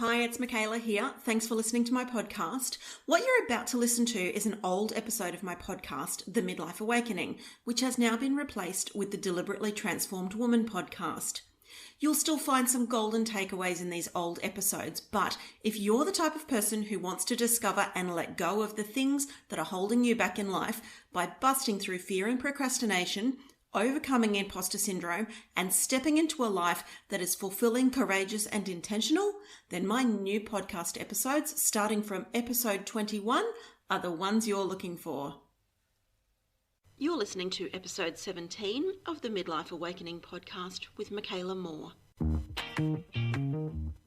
Hi, it's Makaela here. Thanks for listening to my podcast. What you're about to listen to is an old episode of my podcast, The Midlife Awakening, which has now been replaced with the Deliberately Transformed Woman podcast. You'll still find some golden takeaways in these old episodes, but if you're the type of person who wants to discover and let go of the things that are holding you back in life by busting through fear and procrastination, overcoming imposter syndrome, and stepping into a life that is fulfilling, courageous, and intentional, then my new podcast episodes, starting from episode 21, are the ones you're looking for. You're listening to episode 17 of the Midlife Awakening podcast with Makaela Moore.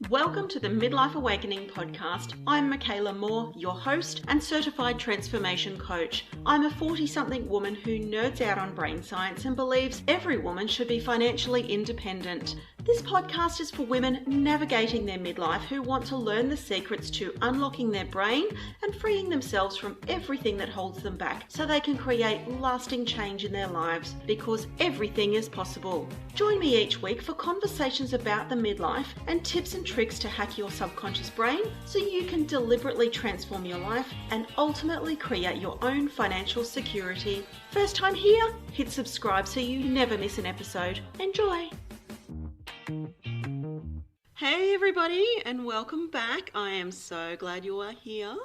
Welcome to the Midlife Awakening podcast. I'm Makaela Moore, your host and certified transformation coach. I'm a 40-something woman who nerds out on brain science and believes every woman should be financially independent. This podcast is for women navigating their midlife who want to learn the secrets to unlocking their brain and freeing themselves from everything that holds them back so they can create lasting change in their lives, because everything is possible. Join me each week for conversations about the midlife and tips and tricks to hack your subconscious brain so you can deliberately transform your life and ultimately create your own financial security. First time here? Hit subscribe so you never miss an episode. Enjoy! Hey everybody, and welcome back. I am so glad you are here.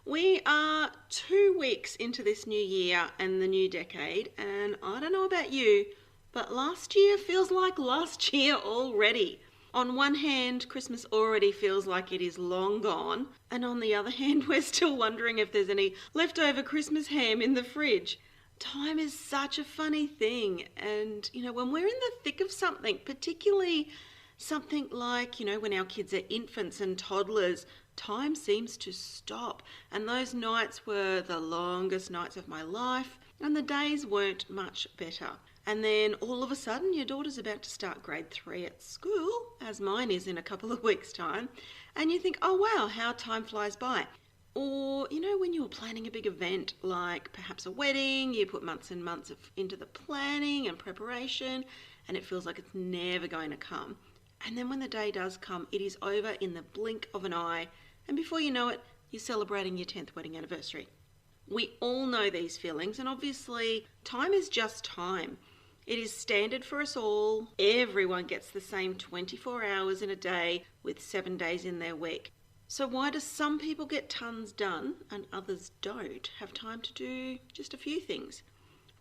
We are 2 weeks into this new year and the new decade, and I don't know about you, but last year feels like last year already. On one hand, Christmas already feels like it is long gone, and on the other hand, we're still wondering if there's any leftover Christmas ham in the fridge. Time is such a funny thing, and when we're in the thick of something, particularly something like, when our kids are infants and toddlers, time seems to stop, and those nights were the longest nights of my life, and the days weren't much better. And then all of a sudden your daughter's about to start grade 3 at school, as mine is in a couple of weeks' time, and you think, oh wow, how time flies by. Or, when you're planning a big event, like perhaps a wedding, you put months and months into the planning and preparation, and it feels like it's never going to come. And then when the day does come, it is over in the blink of an eye, and before you know it, you're celebrating your 10th wedding anniversary. We all know these feelings, and obviously time is just time. It is standard for us all. Everyone gets the same 24 hours in a day with 7 days in their week. So why do some people get tons done and others don't have time to do just a few things?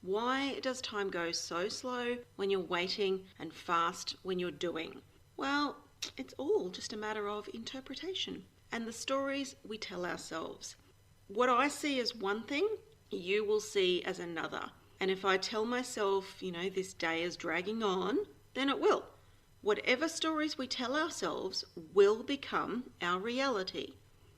Why does time go so slow when you're waiting and fast when you're doing? Well, it's all just a matter of interpretation and the stories we tell ourselves. What I see as one thing, you will see as another. And if I tell myself, this day is dragging on, then it will. Whatever stories we tell ourselves will become our reality.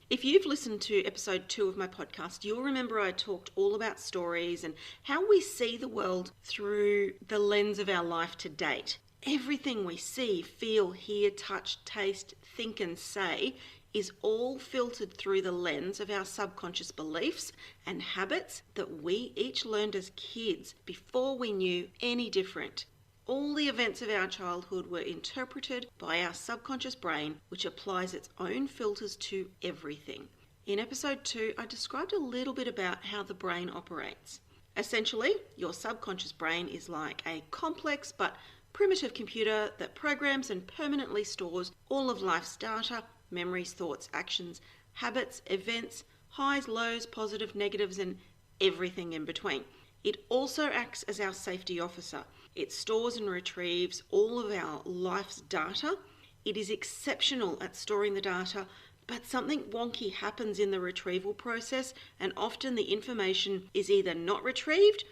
If you've listened to episode 2 of my podcast, you'll remember I talked all about stories and how we see the world through the lens of our life to date. Everything we see, feel, hear, touch, taste, think and say is all filtered through the lens of our subconscious beliefs and habits that we each learned as kids before we knew any different. All the events of our childhood were interpreted by our subconscious brain, which applies its own filters to everything. In episode 2, I described a little bit about how the brain operates. Essentially, your subconscious brain is like a complex but primitive computer that programs and permanently stores all of life's data, memories, thoughts, actions, habits, events, highs, lows, positive, negatives, and everything in between. It also acts as our safety officer. It stores and retrieves all of our life's data. It is exceptional at storing the data, but something wonky happens in the retrieval process, and often the information is either not retrieved,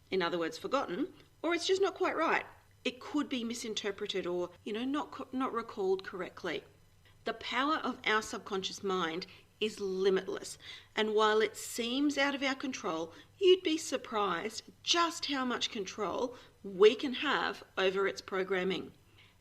in other words forgotten, or it's just not quite right. It could be misinterpreted or, not recalled correctly. The power of our subconscious mind is limitless, and while it seems out of our control, you'd be surprised just how much control we can have over its programming.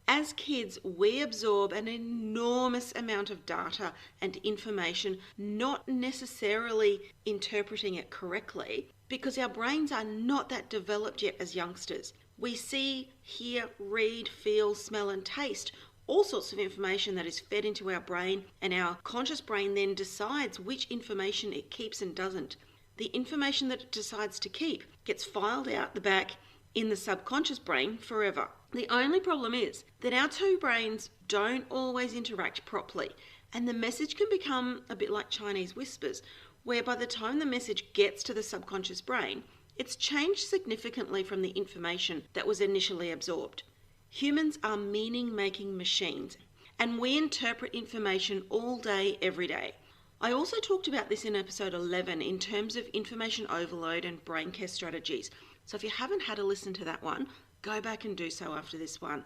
As kids, we absorb an enormous amount of data and information, not necessarily interpreting it correctly, because our brains are not that developed yet as youngsters. We see, hear, read, feel, smell and taste all sorts of information that is fed into our brain, and our conscious brain then decides which information it keeps and doesn't. The information that it decides to keep gets filed out the back in the subconscious brain forever. The only problem is that our two brains don't always interact properly, and the message can become a bit like Chinese whispers, where by the time the message gets to the subconscious brain, it's changed significantly from the information that was initially absorbed. Humans are meaning-making machines, and we interpret information all day, every day. I also talked about this in episode 11 in terms of information overload and brain care strategies. So if you haven't had a listen to that one, go back and do so after this one.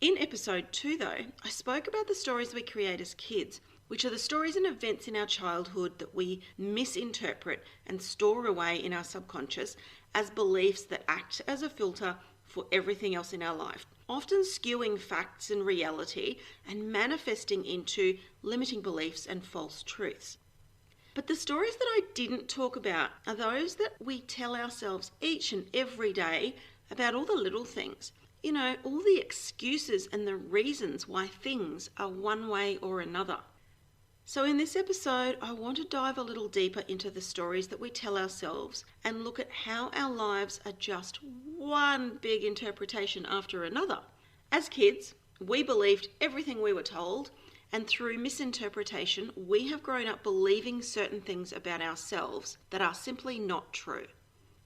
In episode 2 though, I spoke about the stories we create as kids, which are the stories and events in our childhood that we misinterpret and store away in our subconscious as beliefs that act as a filter for everything else in our life, often skewing facts and reality and manifesting into limiting beliefs and false truths. But the stories that I didn't talk about are those that we tell ourselves each and every day about all the little things. You know, all the excuses and the reasons why things are one way or another. So in this episode, I want to dive a little deeper into the stories that we tell ourselves and look at how our lives are just one big interpretation after another. As kids, we believed everything we were told, and through misinterpretation, we have grown up believing certain things about ourselves that are simply not true.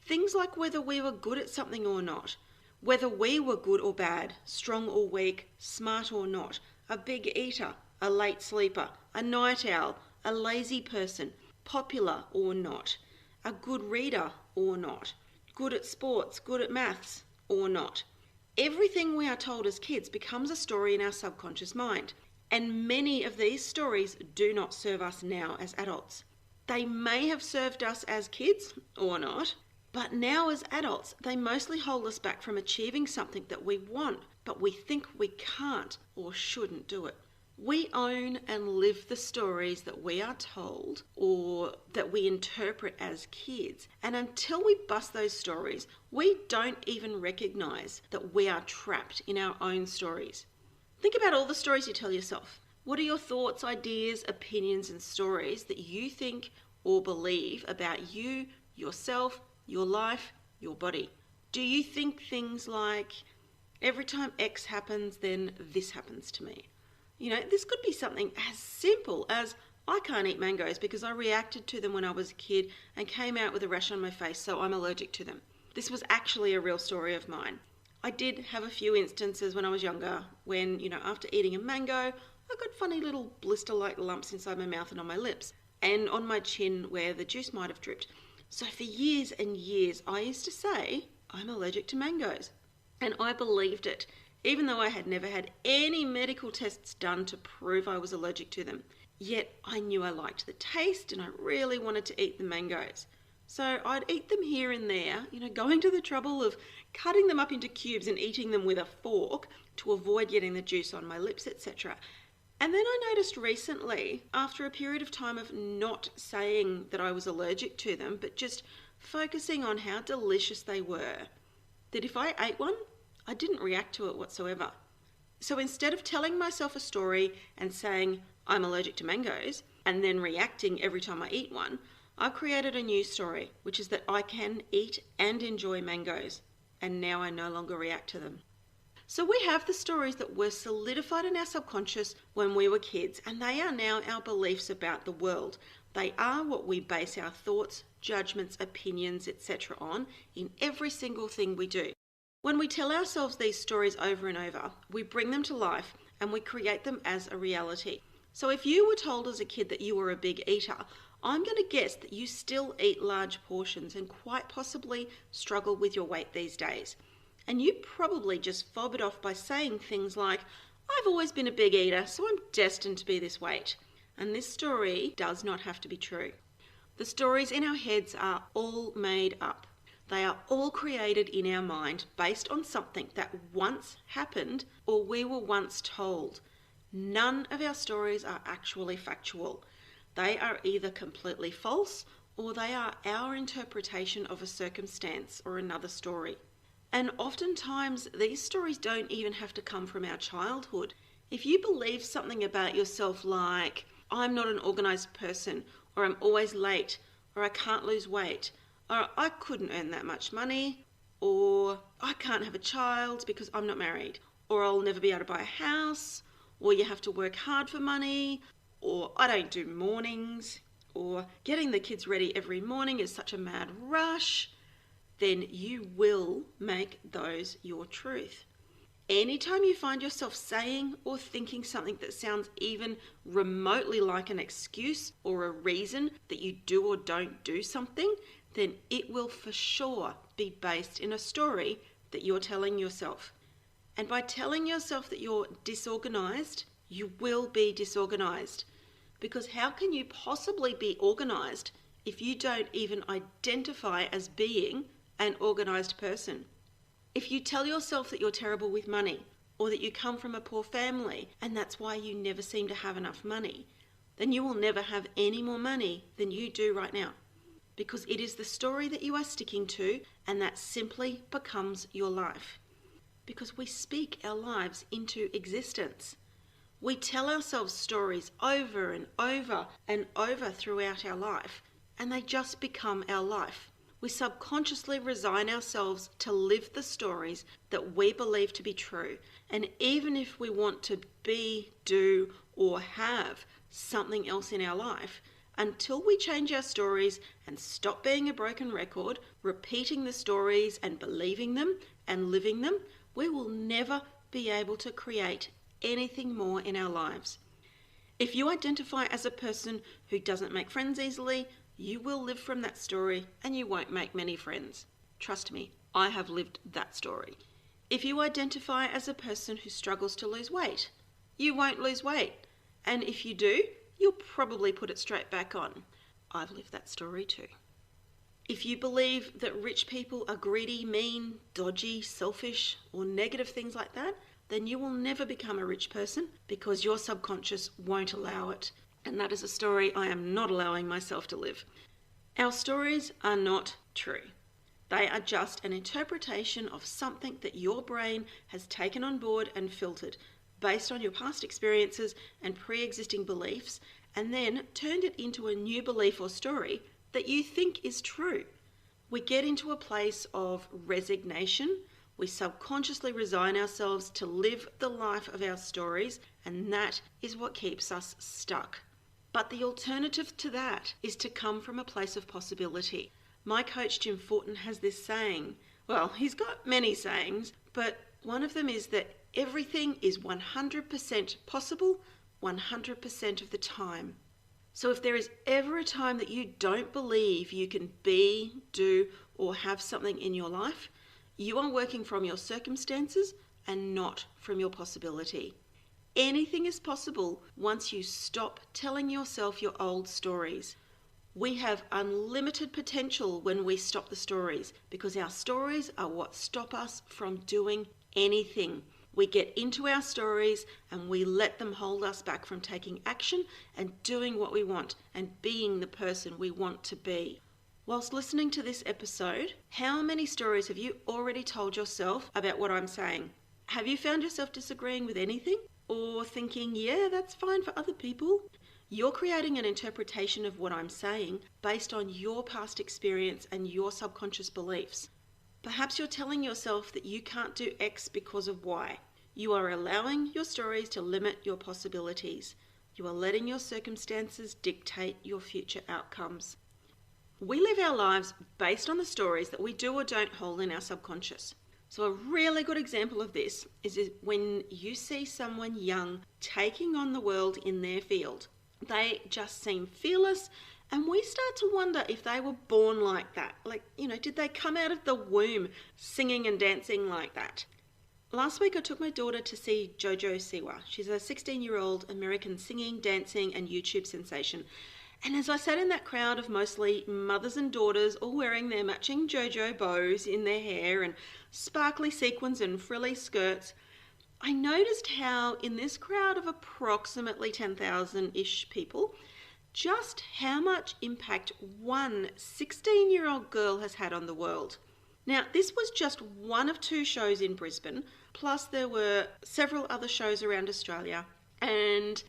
Things like whether we were good at something or not, whether we were good or bad, strong or weak, smart or not, a big eater, a late sleeper, a night owl, a lazy person, popular or not, a good reader or not, good at sports, good at maths or not. Everything we are told as kids becomes a story in our subconscious mind, and many of these stories do not serve us now as adults. They may have served us as kids or not, but now as adults, they mostly hold us back from achieving something that we want, but we think we can't or shouldn't do it. We own and live the stories that we are told or that we interpret as kids. And until we bust those stories, we don't even recognize that we are trapped in our own stories. Think about all the stories you tell yourself. What are your thoughts, ideas, opinions, and stories that you think or believe about you, yourself, your life, your body? Do you think things like, every time X happens, then this happens to me? You know, this could be something as simple as, I can't eat mangoes because I reacted to them when I was a kid and came out with a rash on my face, so I'm allergic to them. This was actually a real story of mine. I did have a few instances when I was younger when, after eating a mango, I got funny little blister-like lumps inside my mouth and on my lips, and on my chin where the juice might have dripped. So for years and years, I used to say, I'm allergic to mangoes. And I believed it, even though I had never had any medical tests done to prove I was allergic to them. Yet I knew I liked the taste and I really wanted to eat the mangoes. So I'd eat them here and there, going to the trouble of cutting them up into cubes and eating them with a fork to avoid getting the juice on my lips, etc. And then I noticed recently, after a period of time of not saying that I was allergic to them, but just focusing on how delicious they were, that if I ate one, I didn't react to it whatsoever. So instead of telling myself a story and saying, I'm allergic to mangoes, and then reacting every time I eat one, I've created a new story, which is that I can eat and enjoy mangoes, and now I no longer react to them. So we have the stories that were solidified in our subconscious when we were kids, and they are now our beliefs about the world. They are what we base our thoughts, judgments, opinions, etc. on in every single thing we do. When we tell ourselves these stories over and over, we bring them to life and we create them as a reality. So if you were told as a kid that you were a big eater, I'm going to guess that you still eat large portions and quite possibly struggle with your weight these days. And you probably just fob it off by saying things like, I've always been a big eater, so I'm destined to be this weight. And this story does not have to be true. The stories in our heads are all made up. They are all created in our mind based on something that once happened or we were once told. None of our stories are actually factual. They are either completely false or they are our interpretation of a circumstance or another story. And oftentimes these stories don't even have to come from our childhood. If you believe something about yourself like, I'm not an organised person, or I'm always late, or I can't lose weight, or I couldn't earn that much money, or I can't have a child because I'm not married, or I'll never be able to buy a house, or you have to work hard for money, or I don't do mornings, or getting the kids ready every morning is such a mad rush, then you will make those your truth. Anytime you find yourself saying or thinking something that sounds even remotely like an excuse or a reason that you do or don't do something, then it will for sure be based in a story that you're telling yourself. And by telling yourself that you're disorganized, you will be disorganized. Because how can you possibly be organized if you don't even identify as being an organized person? If you tell yourself that you're terrible with money, or that you come from a poor family and that's why you never seem to have enough money, then you will never have any more money than you do right now. Because it is the story that you are sticking to, and that simply becomes your life. Because we speak our lives into existence. We tell ourselves stories over and over and over throughout our life, and they just become our life. We subconsciously resign ourselves to live the stories that we believe to be true. And even if we want to be, do, or have something else in our life, until we change our stories and stop being a broken record, repeating the stories and believing them and living them, we will never be able to create anything more in our lives. If you identify as a person who doesn't make friends easily, you will live from that story and you won't make many friends. Trust me, I have lived that story. If you identify as a person who struggles to lose weight, you won't lose weight. And if you do, you'll probably put it straight back on. I've lived that story too. If you believe that rich people are greedy, mean, dodgy, selfish, or negative things like that, then you will never become a rich person because your subconscious won't allow it. And that is a story I am not allowing myself to live. Our stories are not true. They are just an interpretation of something that your brain has taken on board and filtered based on your past experiences and pre-existing beliefs, and then turned it into a new belief or story that you think is true. We get into a place of resignation. We subconsciously resign ourselves to live the life of our stories, and that is what keeps us stuck. But the alternative to that is to come from a place of possibility. My coach Jim Fortin has this saying, well, he's got many sayings, but one of them is that everything is 100% possible 100% of the time. So if there is ever a time that you don't believe you can be, do, or have something in your life, you are working from your circumstances and not from your possibility. Anything is possible once you stop telling yourself your old stories. We have unlimited potential when we stop the stories, because our stories are what stop us from doing anything. We get into our stories and we let them hold us back from taking action and doing what we want and being the person we want to be. Whilst listening to this episode, how many stories have you already told yourself about what I'm saying? Have you found yourself disagreeing with anything? Or thinking, yeah, that's fine for other people? You're creating an interpretation of what I'm saying based on your past experience and your subconscious beliefs. Perhaps you're telling yourself that you can't do X because of Y. You are allowing your stories to limit your possibilities. You are letting your circumstances dictate your future outcomes. We live our lives based on the stories that we do or don't hold in our subconscious. So a really good example of this is when you see someone young taking on the world in their field. They just seem fearless, and we start to wonder if they were born like that. Did they come out of the womb singing and dancing like that? Last week I took my daughter to see JoJo Siwa. She's a 16-year-old American singing, dancing and YouTube sensation. And as I sat in that crowd of mostly mothers and daughters all wearing their matching JoJo bows in their hair and sparkly sequins and frilly skirts, I noticed how in this crowd of approximately 10,000-ish people, just how much impact one 16-year-old girl has had on the world. Now, this was just one of 2 shows in Brisbane, Plus, there were several other shows around Australia. And,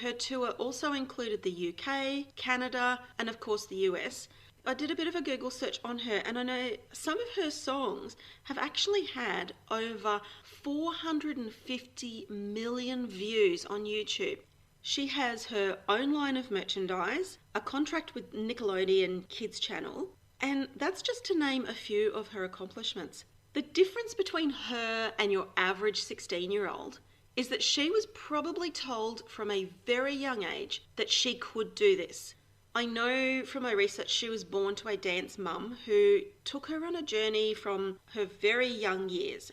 her tour also included the UK, Canada, and of course the US. I did a bit of a Google search on her, and I know some of her songs have actually had over 450 million views on YouTube. She has her own line of merchandise, a contract with Nickelodeon Kids Channel, and that's just to name a few of her accomplishments. The difference between her and your average 16-year-old is that she was probably told from a very young age that she could do this. I know from my research she was born to a dance mum who took her on a journey from her very young years,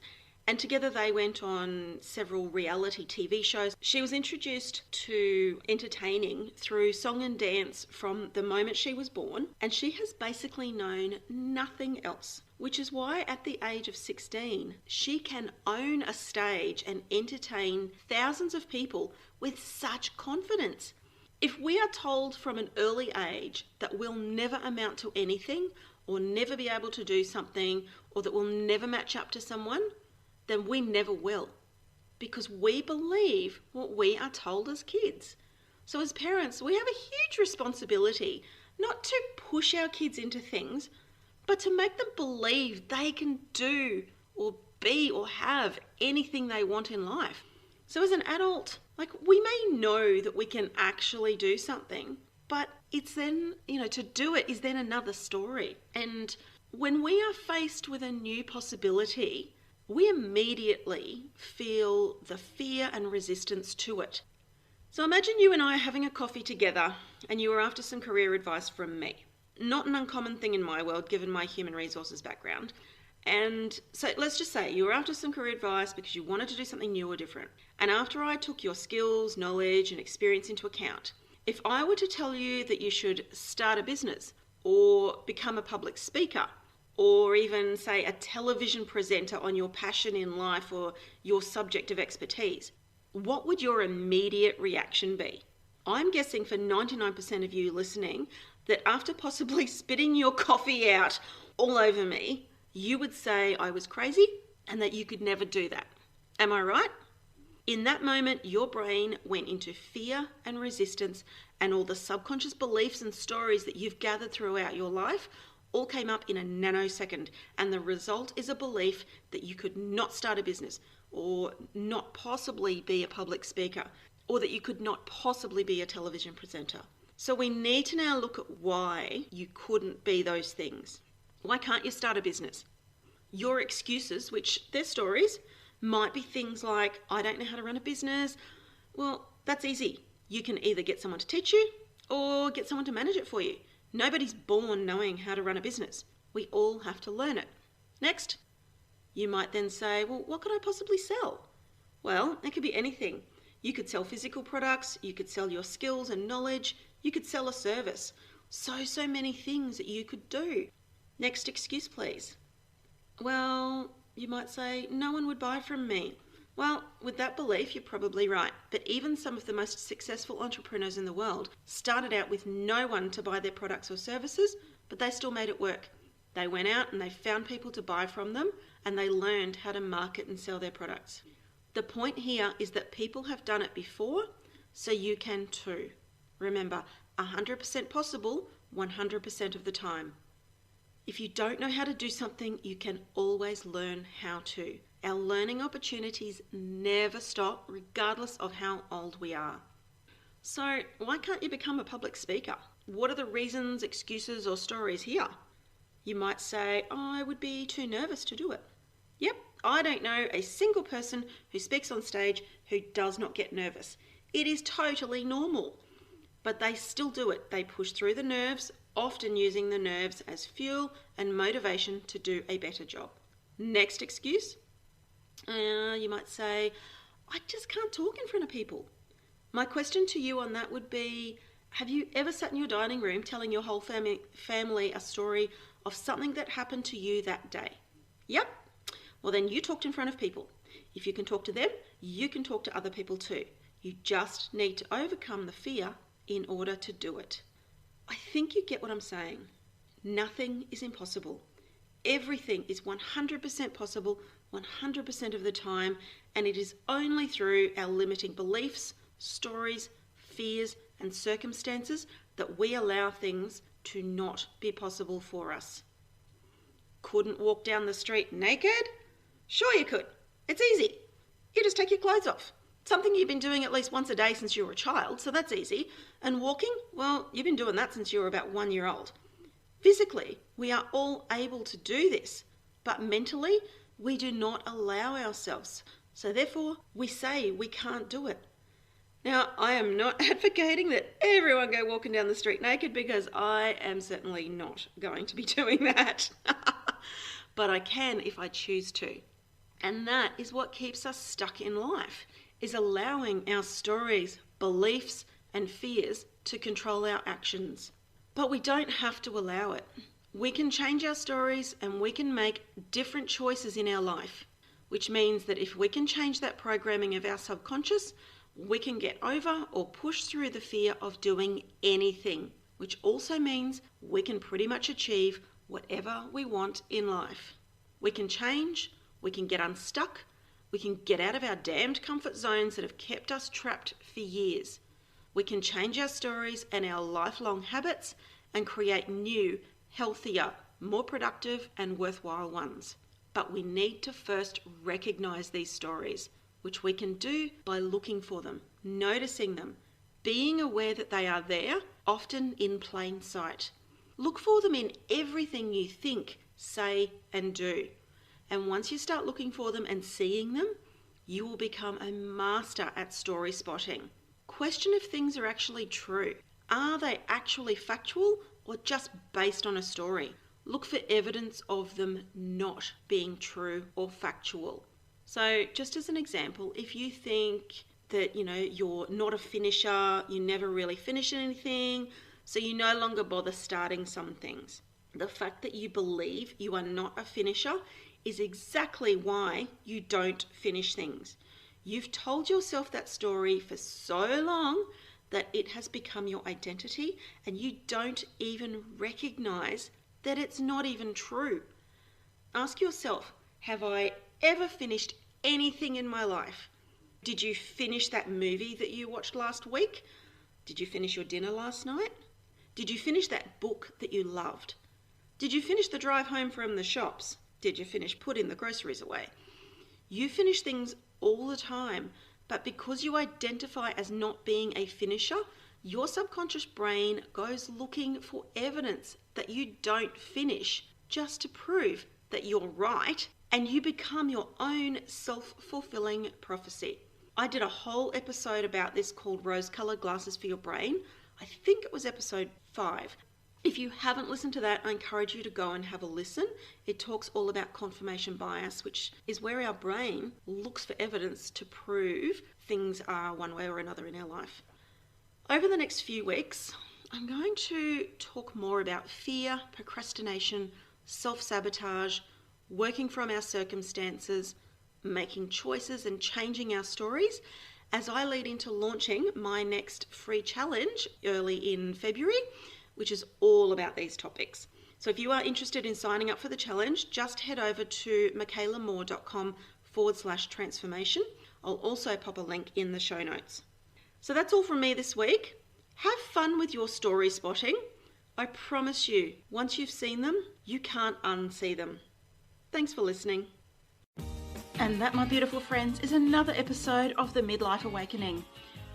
and together they went on several reality TV shows. She was introduced to entertaining through song and dance from the moment she was born, and she has basically known nothing else, which is why at the age of 16, she can own a stage and entertain thousands of people with such confidence. If we are told from an early age that we'll never amount to anything, or never be able to do something, or that we'll never match up to someone, then we never will, because we believe what we are told as kids. So as parents, we have a huge responsibility not to push our kids into things, but to make them believe they can do or be or have anything they want in life. So as an adult, we may know that we can actually do something, but it's then, to do it is then another story. And when we are faced with a new possibility, we immediately feel the fear and resistance to it. So imagine you and I are having a coffee together and you are after some career advice from me. Not an uncommon thing in my world, given my human resources background. And so let's just say you were after some career advice because you wanted to do something new or different. And after I took your skills, knowledge, and experience into account, if I were to tell you that you should start a business or become a public speaker, or even say a television presenter on your passion in life or your subject of expertise, what would your immediate reaction be? I'm guessing for 99% of you listening that after possibly spitting your coffee out all over me, you would say I was crazy and that you could never do that. Am I right? In that moment, your brain went into fear and resistance, and all the subconscious beliefs and stories that you've gathered throughout your life all came up in a nanosecond, and the result is a belief that you could not start a business, or not possibly be a public speaker, or that you could not possibly be a television presenter. So we need to now look at why you couldn't be those things. Why can't you start a business? Your excuses, which they're stories, might be things like, I don't know how to run a business. Well, that's easy. You can either get someone to teach you or get someone to manage it for you. Nobody's born knowing how to run a business. We all have to learn it. Next, you might then say, well, what could I possibly sell? Well, it could be anything. You could sell physical products, you could sell your skills and knowledge, you could sell a service. So many things that you could do. Next excuse, please. Well, you might say, no one would buy from me. Well, with that belief, you're probably right. But even some of the most successful entrepreneurs in the world started out with no one to buy their products or services, but they still made it work. They went out and they found people to buy from them, and they learned how to market and sell their products. The point here is that people have done it before, so you can too. Remember, 100% possible, 100% of the time. If you don't know how to do something, you can always learn how to. Our learning opportunities never stop, regardless of how old we are. So why can't you become a public speaker? What are the reasons, excuses, or stories here? You might say, I would be too nervous to do it. Yep, I don't know a single person who speaks on stage who does not get nervous. It is totally normal. But they still do it. They push through the nerves, often using the nerves as fuel and motivation to do a better job. Next excuse? You might say, I just can't talk in front of people. My question to you on that would be, have you ever sat in your dining room telling your whole family a story of something that happened to you that day? Yep. Well, then you talked in front of people. If you can talk to them, you can talk to other people too. You just need to overcome the fear in order to do it. I think you get what I'm saying. Nothing is impossible. Everything is 100% possible 100% of the time, and it is only through our limiting beliefs, stories, fears, and circumstances that we allow things to not be possible for us. Couldn't walk down the street naked? Sure you could. It's easy. You just take your clothes off. Something you've been doing at least once a day since you were a child, so that's easy. And walking? Well, you've been doing that since you were about 1 year old. Physically, we are all able to do this, but mentally, we do not allow ourselves. So therefore, we say we can't do it. Now, I am not advocating that everyone go walking down the street naked, because I am certainly not going to be doing that. But I can if I choose to. And that is what keeps us stuck in life, is allowing our stories, beliefs, and fears to control our actions. But we don't have to allow it. We can change our stories and we can make different choices in our life, which means that if we can change that programming of our subconscious, we can get over or push through the fear of doing anything, which also means we can pretty much achieve whatever we want in life. We can change, we can get unstuck, we can get out of our damned comfort zones that have kept us trapped for years. We can change our stories and our lifelong habits and create new, healthier, more productive and worthwhile ones. But we need to first recognize these stories, which we can do by looking for them, noticing them, being aware that they are there, often in plain sight. Look for them in everything you think, say, and do. And once you start looking for them and seeing them, you will become a master at story spotting. Question if things are actually true. Are they actually factual or just based on a story? Look for evidence of them not being true or factual. So just as an example, if you think that, you're not a finisher, you never really finish anything, so you no longer bother starting some things. The fact that you believe you are not a finisher is exactly why you don't finish things. You've told yourself that story for so long that it has become your identity, and you don't even recognize that it's not even true. Ask yourself, have I ever finished anything in my life? Did you finish that movie that you watched last week? Did you finish your dinner last night? Did you finish that book that you loved? Did you finish the drive home from the shops? Did you finish putting the groceries away? You finish things all the time, but because you identify as not being a finisher, your subconscious brain goes looking for evidence that you don't finish just to prove that you're right, and you become your own self-fulfilling prophecy. I did a whole episode about this called Rose-Colored Glasses for Your Brain. I think it was episode 5. If you haven't listened to that, I encourage you to go and have a listen. It talks all about confirmation bias, which is where our brain looks for evidence to prove things are one way or another in our life. Over the next few weeks, I'm going to talk more about fear, procrastination, self-sabotage, working from our circumstances, making choices and changing our stories as I lead into launching my next free challenge early in February, which is all about these topics. So if you are interested in signing up for the challenge, just head over to makaelamore.com/transformation. I'll also pop a link in the show notes. So that's all from me this week. Have fun with your story spotting. I promise you, once you've seen them, you can't unsee them. Thanks for listening. And that, my beautiful friends, is another episode of The Midlife Awakening.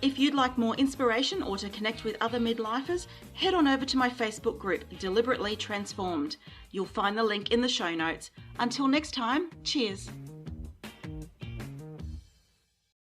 If you'd like more inspiration or to connect with other midlifers, head on over to my Facebook group, Deliberately Transformed. You'll find the link in the show notes. Until next time, cheers.